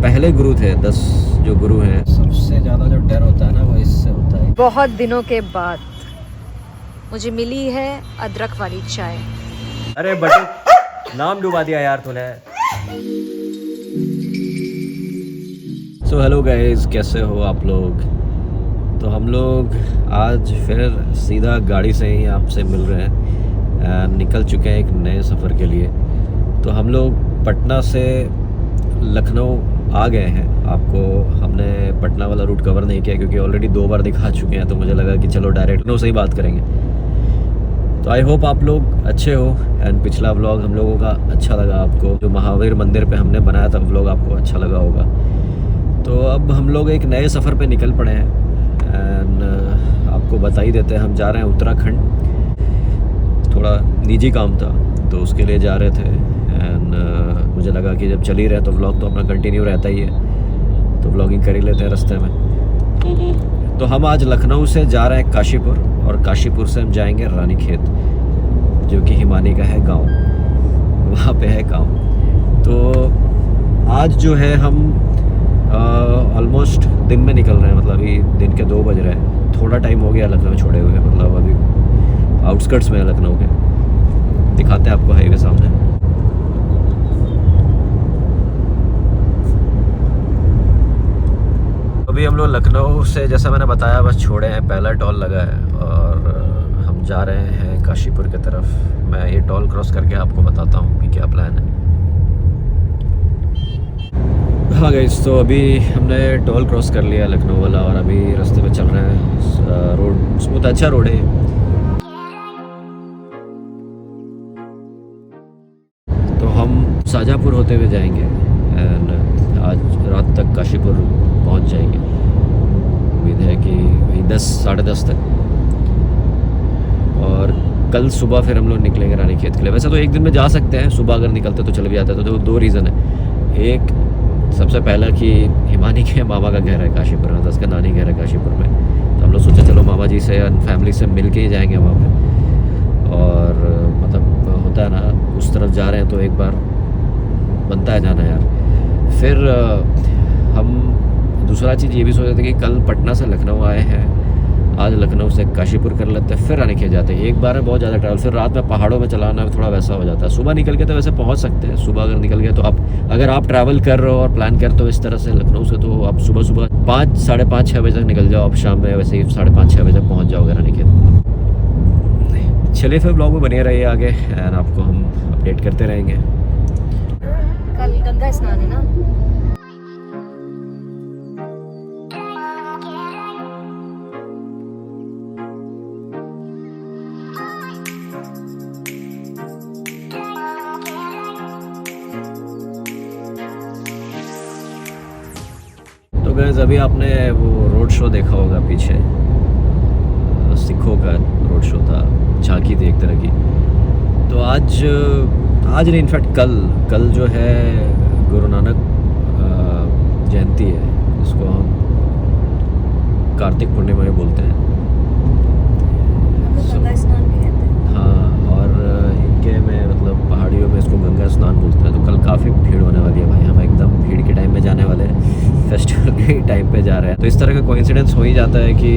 पहले गुरु थे 10 जो गुरु हैं। सबसे ज़्यादा जो डर होता है ना वो इससे होता है। बहुत दिनों के बाद मुझे मिली है अदरक वाली चाय। अरे बटू नाम डुबा दिया यार तूने। सो हेलो गाइस, कैसे हो आप लोग। तो हम लोग आज फिर सीधा गाड़ी से ही आपसे मिल रहे हैं, निकल चुके हैं एक नए सफ़र के लिए। तो हम लोग पटना से लखनऊ आ गए हैं। आपको हमने पटना वाला रूट कवर नहीं किया क्योंकि ऑलरेडी 2 बार दिखा चुके हैं, तो मुझे लगा कि चलो डायरेक्ट लखनऊ से ही बात करेंगे। तो आई होप आप लोग अच्छे हो एंड पिछला व्लॉग हम लोगों का अच्छा लगा आपको। जो महावीर मंदिर पे हमने बनाया था व्लॉग आपको अच्छा लगा होगा। तो अब हम लोग एक नए सफ़र पे निकल पड़े हैं एंड आपको बता ही देते हैं हम जा रहे हैं उत्तराखंड। थोड़ा निजी काम था तो उसके लिए जा रहे थे एंड मुझे लगा कि जब चल ही रहे तो व्लॉग तो अपना कंटिन्यू रहता ही है, तो व्लॉगिंग कर ही लेते हैं रास्ते में। तो हम आज लखनऊ से जा रहे हैं काशीपुर और काशीपुर से हम जाएंगे रानीखेत जो कि हिमानी का है गांव, वहाँ पे है गांव। तो आज जो है हम ऑलमोस्ट दिन में निकल रहे हैं, मतलब अभी दिन के 2 बज रहे हैं। थोड़ा टाइम हो गया लखनऊ छोड़े हुए, मतलब अभी आउटस्कर्ट्स में है लखनऊ के। दिखाते हैं आपको हाईवे सामने। अभी हम लोग लखनऊ से जैसा मैंने बताया बस छोड़े हैं, पहला टोल लगा है और हम जा रहे हैं काशीपुर की तरफ। मैं ये टोल क्रॉस करके आपको बताता हूँ कि क्या प्लान है। हाँ गाइस, तो अभी हमने टोल क्रॉस कर लिया लखनऊ वाला और अभी रास्ते पे चल रहे हैं। रोड स्मूथ अच्छा रोड है। तो हम शाहजहाँपुर होते हुए जाएंगे एंड आज रात तक काशीपुर पहुंच जाएंगे। उम्मीद है कि वही 10 साढ़े 10 तक। और कल सुबह फिर हम लोग निकलेंगे रानीखेत के लिए। वैसे तो एक दिन में जा सकते हैं, सुबह अगर निकलते तो चले भी जाते। तो 2 रीज़न है। एक सबसे पहला कि हिमानी के मामा का घर है काशीपुर में, तो उसका नानी घर है काशीपुर में। तो हम लोग सोचे चलो मामा जी से फैमिली से मिल के ही जाएंगे वहाँ पे। और मतलब होता है ना उस तरफ जा रहे हैं तो एक बार बनता है जाना यार। फिर हम दूसरा चीज़ ये भी सोच रहे थे कि कल पटना से लखनऊ आए हैं, आज लखनऊ से काशीपुर कर लेते हैं, फिर रानीखेत जाते हैं। एक बार में बहुत ज़्यादा ट्रैवल, फिर रात में पहाड़ों में चलाना थोड़ा वैसा हो जाता है। सुबह निकल के तो वैसे पहुंच सकते हैं। सुबह अगर निकल गए तो आप अगर आप ट्रैवल कर रहे हो और प्लान करते हो इस तरह से लखनऊ से, तो आप सुबह सुबह 5 साढ़े 5 6 बजे तक निकल जाओ। आप शाम में वैसे ही 5:30 6 बजे तक पहुँच जाओगे रानीखेत। चलिए फिर ब्लॉग में बने रहिए आगे एंड आपको हम अपडेट करते रहेंगे। कल गंगा स्नान है ना। तो गाइस अभी आपने वो रोड शो देखा होगा पीछे, सिखों का रोड शो था, झांकी थी एक तरह की। तो आज नहीं, इनफैक्ट कल जो है गुरु नानक जयंती है, जिसको हम कार्तिक पूर्णिमा भी बोलते हैं। गंगा स्नान भी कहते हैं। हाँ, और इनके में मतलब पहाड़ियों में इसको गंगा स्नान बोलते हैं। तो कल काफ़ी भीड़ होने वाली है भाई। हम एकदम भीड़ के टाइम पे जाने वाले हैं, फेस्टिवल के टाइम पे जा रहे हैं। तो इस तरह का कोइंसिडेंस हो ही जाता है कि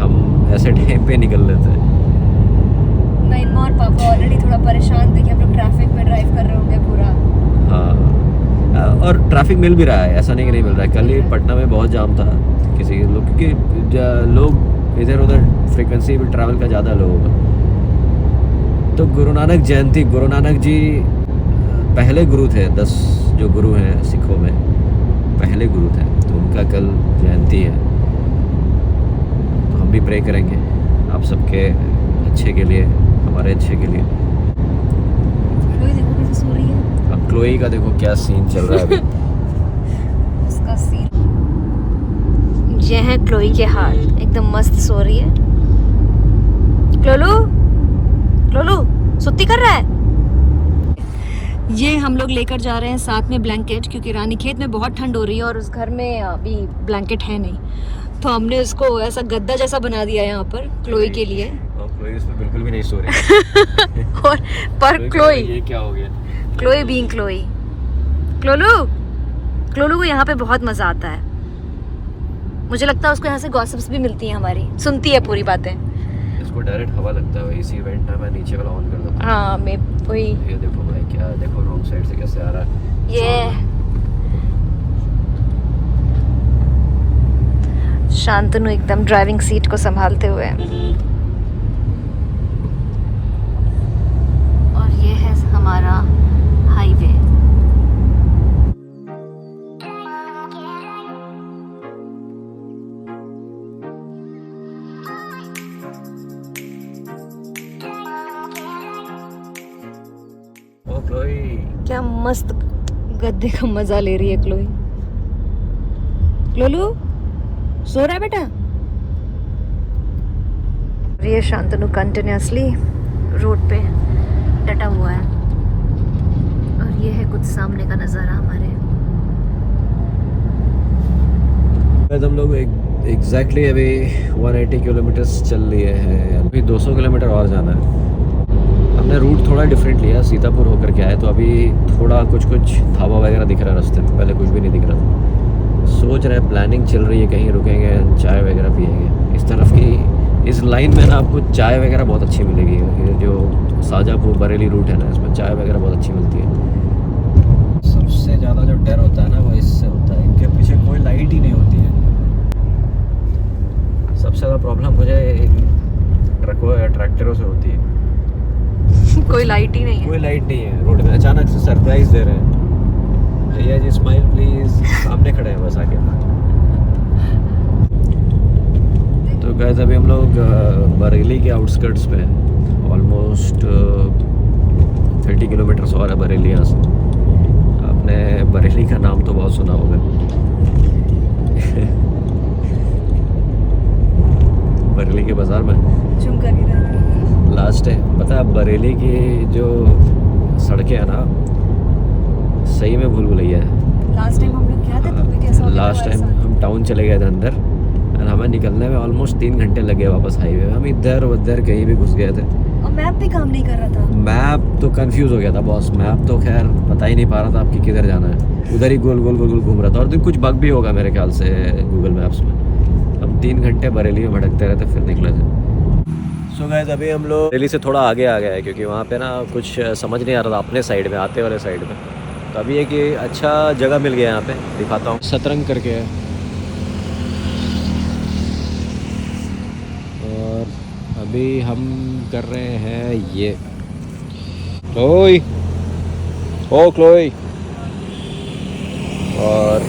हम ऐसे टाइम पे निकल लेते हैं। नैनमा और पापा ऑलरेडी थोड़ा परेशान थे कि हम लोग ट्रैफिक में ड्राइव कर रहे होंगे पूरा। हाँ, और ट्रैफिक मिल भी रहा है, ऐसा नहीं कि नहीं मिल रहा है। कल ही पटना में बहुत जाम था किसी लोग, क्योंकि लोग इधर उधर फ्रीक्वेंसी भी ट्रैवल का ज़्यादा लोगों का। तो गुरु नानक जयंती, गुरु नानक जी पहले गुरु थे। 10 जो गुरु हैं सिखों में पहले गुरु थे, तो उनका कल जयंती है। तो हम भी प्रे करेंगे आप सबके अच्छे के लिए, हमारे अच्छे के लिए। क्लोई देखो कैसे सो रही है। अब क्लोई का देखो क्या सीन चल रहा है अभी। उसका सीन ये है क्लोई के हाल, एकदम मस्त सो रही है। क्लोलू क्लोलू सुत्ती कर रहा है। ये हम लोग लेकर जा रहे हैं साथ में ब्लैंकेट, क्योंकि रानीखेत में बहुत ठंड हो रही है और उस घर में अभी ब्लैंकेट है नहीं। तो हमने उसको ऐसा गद्दा जैसा बना दिया है यहाँ पर क्लोई के लिए। क्लोई इसमें बिल्कुल भी नहीं सो रही। और पर क्लोई, ये क्या हो गया? Chloe being Chloe. क्लोलू क्लोलू को यहाँ पे बहुत मज़ा आता है। मुझे लगता है उसको यहाँ से गॉसिप्स भी मिलती हैं हमारी, सुनती है पूरी बातें। इसको डायरेक्ट हवा लगता है, इसी इवेंट में मैं नीचे वाला ऑन कर देता हूँ। हाँ मैं वही। ये देखो भाई, क्या देखो रॉन्ग साइड से कैसे आ रहा है ये शांतनु एकदम ड्राइविंग सीट को संभालते हुए, और ये है हमारा हाईवे। ओ क्लोई, क्या मस्त गद्दे का मजा ले रही है क्लोई। क्लोलू सो रहा है बेटा। ये शांतनु कंटिन्यूअसली रोड पे डटा हुआ है, और ये है कुछ सामने का नज़ारा हमारे। हम लोग एग्जैक्टली अभी 180 किलोमीटर्स चल लिए हैं, अभी 200 किलोमीटर और जाना है। हमने रूट थोड़ा डिफरेंट लिया, सीतापुर होकर के आए, तो अभी थोड़ा कुछ ढाबा वगैरह दिख रहा है रास्ते में, पहले कुछ भी नहीं दिख रहा था। सोच रहे हैं, प्लानिंग चल रही है, कहीं रुकेंगे, चाय वगैरह पिएंगे। इस तरफ की इस लाइन में ना आपको चाय वगैरह बहुत अच्छी मिलेगी। ये जो शाहजहाँपुर बरेली रूट है ना, इसमें चाय वगैरह बहुत अच्छी मिलती है। सबसे ज़्यादा जो डर होता है ना, वो इससे होता है, इनके पीछे कोई लाइट ही नहीं होती है। सबसे ज़्यादा प्रॉब्लम मुझे ट्रकों या ट्रैक्टरों से होती है। कोई लाइट ही नहीं है, कोई लाइट नहीं है रोड में, अचानक से सरप्राइज दे रहे हैं। भैया जी स्माइल प्लीज, सामने खड़े हैं बस आके। तो गाइस अभी हम लोग बरेली के आउटस्कर्ट्स पे हैं, ऑलमोस्ट 30 किलोमीटर्स और है बरेली यहाँ से। आपने बरेली का नाम तो बहुत सुना होगा। बरेली के बाज़ार में झुमका गिरा लास्ट है, पता है बरेली की जो सड़कें हैं ना, सही में भूल भुलैया है। लास्ट टाइम हम लोग क्या थे, तुम्हें कैसा हो गया? लास्ट टाइम हम टाउन चले गए थे अंदर, और हमें निकलने में ऑलमोस्ट 3 घंटे लगे वापस हाईवे में। हम इधर उधर कहीं भी घुस गए थे, और मैप भी काम नहीं कर रहा था। मैप तो कंफ्यूज हो गया था बॉस, मैप तो खैर पता ही नहीं पा रहा था आपकी किधर जाना है, उधर ही गोल गोल गोल गोल घूम रहा था। और दिन कुछ बग भी होगा मेरे ख्याल से गूगल मैप्स में। हम 3 घंटे बरेली में भटकते रहते, फिर निकले थे। सो गाइस अभी हम लोग बरेली से थोड़ा आगे आ गए हैं, क्योंकि वहाँ पे ना कुछ समझ नहीं आ रहा था अपने साइड में, आते वाले साइड में। तो अभी एक अच्छा जगह मिल गया यहाँ पे, दिखाता हूँ, सतरंग करके है। और अभी हम कर रहे हैं ये क्लोई, ओ क्लोई, और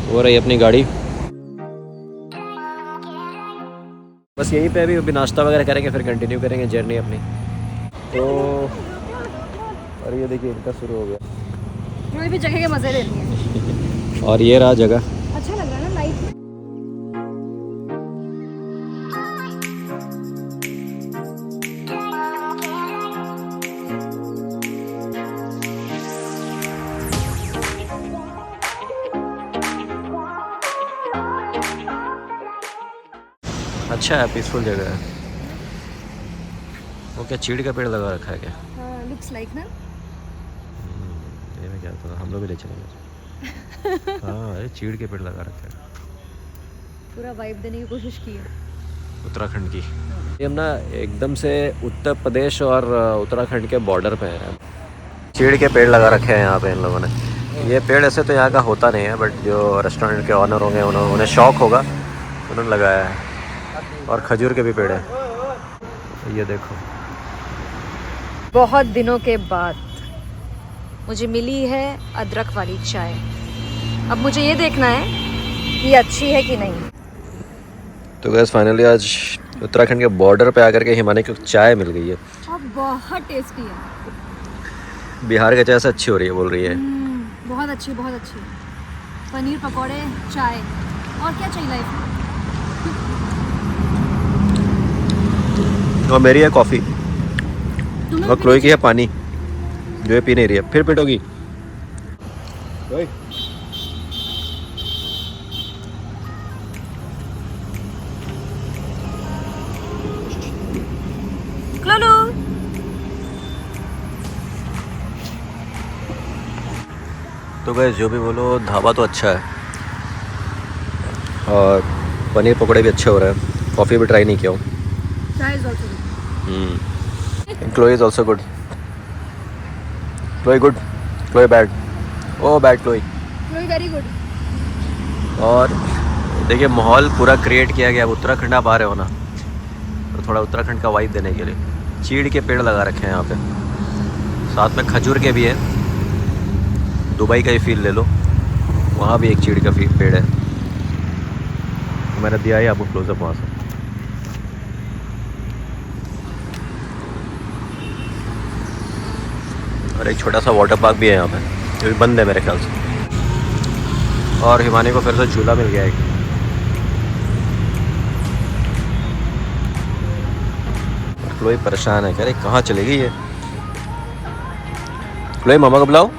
वो रही अपनी गाड़ी। बस यहीं पे अभी नाश्ता वगैरह करेंगे, फिर कंटिन्यू करेंगे जर्नी अपनी। तो और ये देखिए इनका शुरू हो गया। कोई भी जगह के मजे ले लिए। और ये रहा जगह, अच्छा लग रहा है ना लाइट में। अच्छा है, पीसफुल जगह है। वो क्या चीड़ का पेड़ लगा रखा है क्या? हाँ, लुक्स लाइक ना। ये मैं क्या था, हम लोग भी ले चलेंगे। हाँ अरे चीड़ के पेड़ लगा रखे हैं। पूरा वाइब देने की कोशिश की है उत्तराखंड की। ये हम ना एकदम से उत्तर प्रदेश और उत्तराखंड के बॉर्डर पे हैं। चीड़ के पेड़ लगा रखे हैं यहाँ पे इन लोगों ने। ये पेड़ ऐसे तो यहाँ का होता नहीं है, बट जो रेस्टोरेंट के ऑनर होंगे उन्हें शौक होगा, उन्होंने लगाया है। और खजूर के भी पेड़ है, ये देखो। बहुत दिनों के बाद मुझे मिली है अदरक वाली चाय। अब मुझे ये देखना है कि ये अच्छी है कि नहीं। तो गैस फाइनली आज उत्तराखंड के बॉर्डर पे आकर के हिमानी को चाय मिल गई है। और बहुत टेस्टी है। बिहार का चाय से अच्छी हो रही है बोल रही है। बहुत अच्छी, बहुत अच्छी। पनीर पकौड़े, चाय, और क्या चाहिए लाइफ में। और मेरी है कॉफ़ी, और क्लोई की है पानी, जो ये पी नहीं रही है। फिर पिटोगी क्लोलू। तो तो गाइस जो भी बोलो ढाबा तो अच्छा है और पनीर पकौड़े भी अच्छे हो रहे हैं। कॉफ़ी भी ट्राई नहीं किया हूँ। Chloe is also good. Chloe good, Chloe bad, oh bad Chloe. Very good. और देखिए माहौल पूरा क्रिएट किया गया। अब उत्तराखंड आप आ रहे हो ना, तो थोड़ा उत्तराखंड का वाइब देने के लिए चीड़ के पेड़ लगा रखे हैं यहाँ पे, साथ में खजूर के भी है। दुबई का ही फील ले लो, वहाँ भी एक चीड़ का पेड़ है। मैंने दिया है आपको क्लोजअप वहाँ से। और एक छोटा सा वाटर पार्क भी है यहाँ पे, जो भी बंद है मेरे ख्याल से। और हिमानी को फिर से झूला मिल गया एक। क्लोई परेशान है, कह रही कहाँ चली गई है। क्लोई मामा को बुलाओ।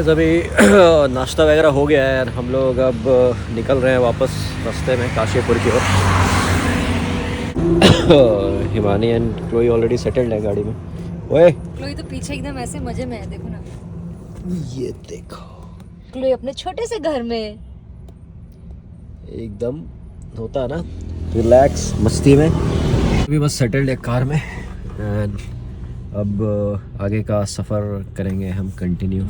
अभी नाश्ता वगैरह हो गया है, हम लोग अब निकल रहे हैं वापस रास्ते में काशीपुर की ओर। Himani and Chloe already settled है गाड़ी में। ओए क्लोई तो पीछे एकदम ऐसे मजे में है, देखो ना। ये देखो क्लोई अपने छोटे से घर में एकदम होता है ना रिलैक्स मस्ती में। अभी बस सेटल्ड है कार में एंड अब आगे का सफ़र करेंगे हम कंटिन्यू।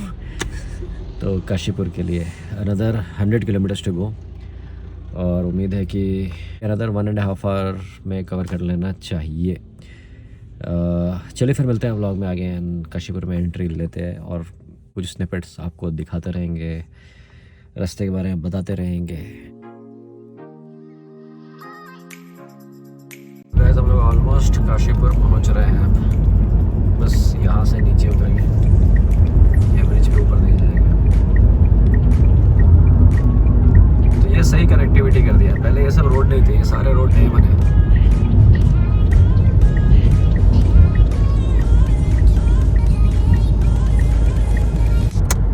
तो काशीपुर के लिए अनदर 100 किलोमीटर्स टू गो और उम्मीद है कि अनदर 1.5 आवर में कवर कर लेना चाहिए। चलिए फिर मिलते हैं व्लॉग में आगे एंड काशीपुर में एंट्री लेते हैं और कुछ स्निपेट्स आपको दिखाते रहेंगे, रास्ते के बारे में बताते रहेंगे। गाइस हम लोग ऑलमोस्ट काशीपुर पहुंच रहे हैं। अब बस यहाँ से नीचे उतरेंगे, ये ब्रिज के ऊपर नहीं जाएगा। तो ये सही कनेक्टिविटी कर दिया, पहले ये सब रोड नहीं थे, ये सारे रोड नहीं बने।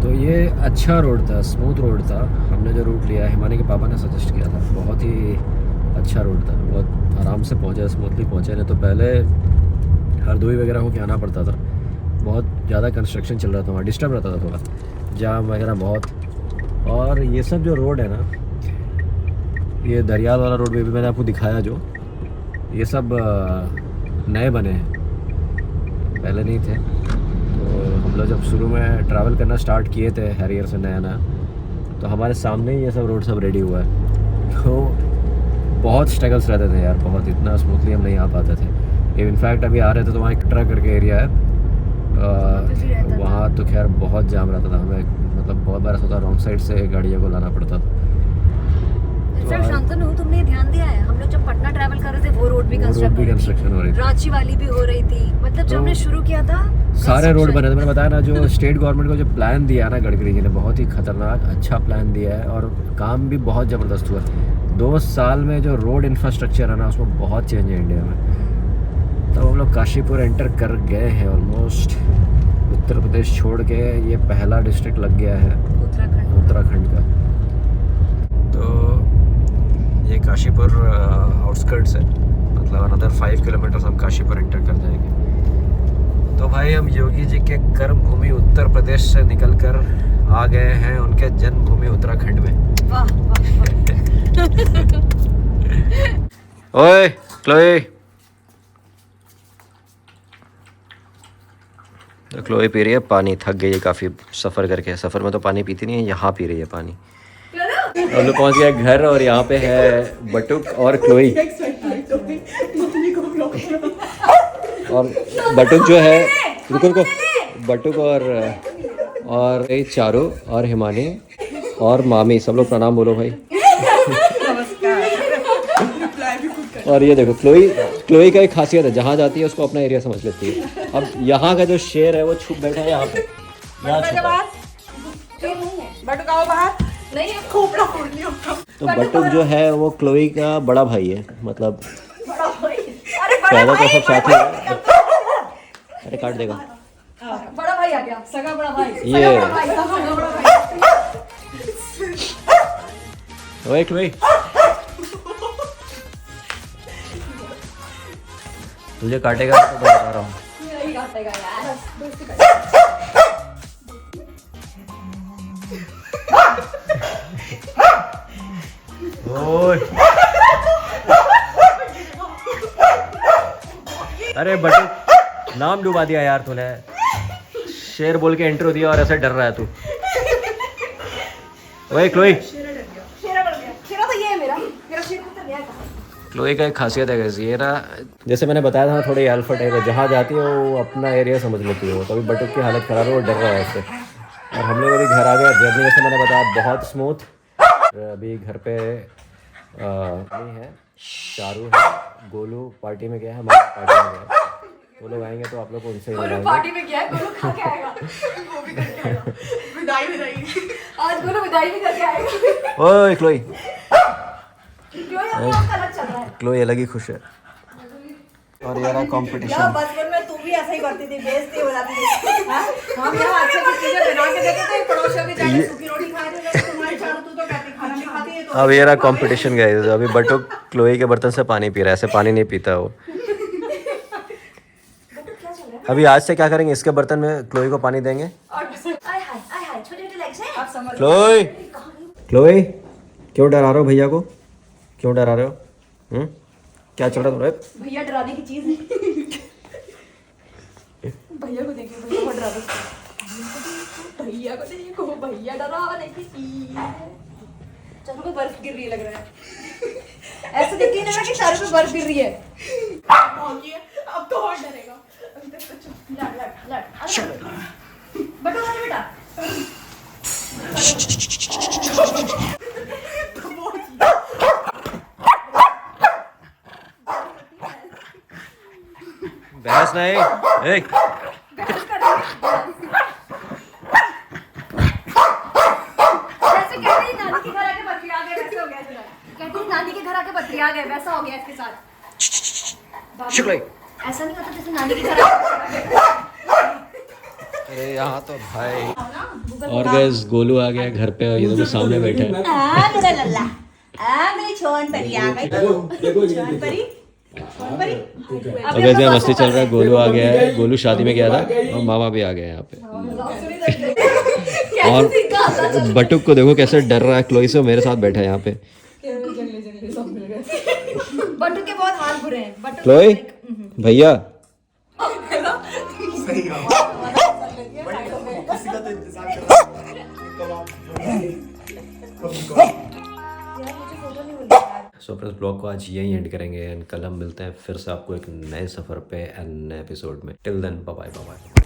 तो ये अच्छा रोड था, स्मूथ रोड था। हमने जो रूट लिया, हिमानी के पापा ने सजेस्ट किया था, बहुत ही अच्छा रोड था, बहुत आराम से पहुंचे, स्मूथली पहुंचे। नहीं तो पहले हरदोई वगैरह होके आना पड़ता था, बहुत ज़्यादा कंस्ट्रक्शन चल रहा था वहाँ, डिस्टर्ब रहता था थोड़ा, जाम वगैरह बहुत। और ये सब जो रोड है ना, ये दरियाल वाला रोड भी मैंने आपको दिखाया, जो ये सब नए बने हैं, पहले नहीं थे। तो हम लोग जब शुरू में ट्रैवल करना स्टार्ट किए थे हैरियर से नया, तो हमारे सामने ही ये सब रोड सब रेडी हुआ है। तो बहुत स्ट्रगल्स रहते थे यार, बहुत, इतना स्मूथली हम नहीं आ पाते थे। इनफैक्ट अभी आ रहे थे तो वहाँ एक कटरा करके एरिया है, वहाँ तो खैर बहुत जाम रहता था, हमें मतलब बहुत बार ऐसा होता रॉन्ग साइड से गाड़ियों को लाना पड़ता था। शांतनु, तुमने ध्यान दिया है हम लोग जब पटना ट्रैवल कर रहे थे वो रोड भी कंस्ट्रक्शन हो रही थी, रांची वाली भी हो रही थी। मतलब जब हमने शुरू किया था सारे रोड बने थे। मैंने बताया ना, जो स्टेट गवर्नमेंट को जो प्लान दिया ना गडकरी जी ने, बहुत ही खतरनाक अच्छा प्लान दिया है और काम भी बहुत ज़बरदस्त हुआ। 2 साल में जो रोड इंफ्रास्ट्रक्चर है ना, उसमें बहुत चेंज है इंडिया में। तो हम लोग काशीपुर एंटर कर गए हैं ऑलमोस्ट। उत्तर प्रदेश छोड़ के ये पहला डिस्ट्रिक्ट लग गया है उत्तराखंड का। तो ये काशीपुर आउटस्कर्ट्स है, मतलब अनदर 5 किलोमीटर्स हम काशीपुर एंटर कर जाएंगे। तो भाई हम योगी जी के कर्म भूमि उत्तर प्रदेश से निकलकर आ गए हैं उनके जन्मभूमि उत्तराखंड में। वाह वाह ओए क्लोई, तो क्लोई पी रही है पानी, थक गई है काफ़ी सफ़र करके। सफ़र में तो पानी पीती नहीं है, यहाँ पी रही है पानी। हम लोग पहुँच गए घर और यहाँ पे है बटुक और क्लोई। और बटुक जो है, रुको, बटुक और ये चारू और हिमानी और मामी, सब लोग प्रणाम बोलो भाई। और ये देखो क्लोई का एक खासियत है, जहाँ जाती है उसको अपना एरिया समझ लेती है। अब यहाँ का जो शेर है वो छुप बैठा है यहाँ पे, यहाँ छुपा है। तो बटुक जो है वो क्लोई का बड़ा भाई है, मतलब पैदा तो सब साथ ही है। अरे काट देगा, बड़ा भाई आ गया, सगा बड़ा भाई। ये ओए क्लोई, तुझे काटेगा तो बता रहा हूँ। नहीं काटेगा यार, दोस्ती कर। ओए अरे बटू नाम डुबा दिया यार तूने। शेर बोल के इंट्रो दिया और ऐसे डर रहा है तू। ओए क्लोई, शेरा तो ये है मेरा शेर तो गया कहाँ? क्लोई का एक खासियत है कैसी ये ना, जैसे मैंने बताया था थोड़ी अल्फा टाइप है, जहाँ जाती है वो अपना एरिया समझ लेती है। तो अभी बटुक की हालत ख़राब है, वो डर रहा है उससे। और हम लोग अभी घर आ गए। जर्नी जैसे मैंने बताया बहुत स्मूथ। अभी घर पे नहीं है, चारू है, गोलू पार्टी में गया है, हमारी पार्टी में गया है। वो लोग आएंगे तो आप लोग को उनसे ही मिलाएंगे। पार्टी में गया है, गोलू खा के आएगा। वो भी करके आएगा। विदाई आज गोलू विदाई भी करके आएगा। ओए क्लोई, अलग चल रहा है। क्लोई अलग ही खुश है। और ये रहा कंपटीशन। बचपन में तू भी ऐसा ही करती थी, बेइज्जती हो जाती थी। हाँ? हम यहाँ अच्छी अच्छी चीजें बना के देते थे, पड़ोसियों की जाके सूखी रोटी खाए थे, तुम्हारी चारू तू तो कहती खाना नहीं खाती है तो। अब ये रहा कंपटीशन गाइस। अभी बटुक क्लोई के बर्तन से पानी पी रहा है, ऐसे पानी नहीं पीता वो। अभी आज से क्या करेंगे, इसके बर्तन में क्लोई को पानी देंगे। छोटे-छोटे लेग्स हैं। आप समझ क्लोई, क्लोई क्यों डरा रहे हो भैया को? क्यों डरा रहे हो? क्या चल रहा है तुम्हारे? भैया डराने की चीज नहीं। भैया को देखिए, भैया बहुत डरा रहा है। भैया को देखो, भैया डराने की चीज। चारू पे बर्फ गिर रही है लग रहा है। ऐसे देखिए ना कि चारू पे बर्फ गिर रही है। अब तो और डरेगा। अभी तक तो चुप। लड़। बटो वाले बेटा। बहस नहीं। एक जैसे कहते ही नानी के घर आके बकरी आ गए वैसे हो गया इसके साथ। कहते ही नानी के घर आके बकरी आ गए वैसा हो गया इसके साथ। शुक्र। ऐसा नहीं होता जैसे नानी के घर आके। अरे यहाँ तो भाई। और गाइस गोलू आ गया घर पे, ये तो सामने बैठा है। मेरा लल्ला, मेरी छोन परी आ गई। छोन परी। और गाइस यहाँ मस्ती चल रहा है। गोलू आ गया है, गोलू शादी में गया था और मामा भी आ गए यहाँ पे। और बटुक को देखो कैसे डर रहा है क्लोई से, मेरे साथ बैठा है यहाँ पे। बटू के बहुत हाल बुरे हैं। बटू क्लोई भैया सो फ्रेंड्स ब्लॉग को आज यही एंड करेंगे एंड कल हम मिलते हैं फिर से आपको एक नए सफ़र पे एंड नए एपिसोड में। Till then bye bye.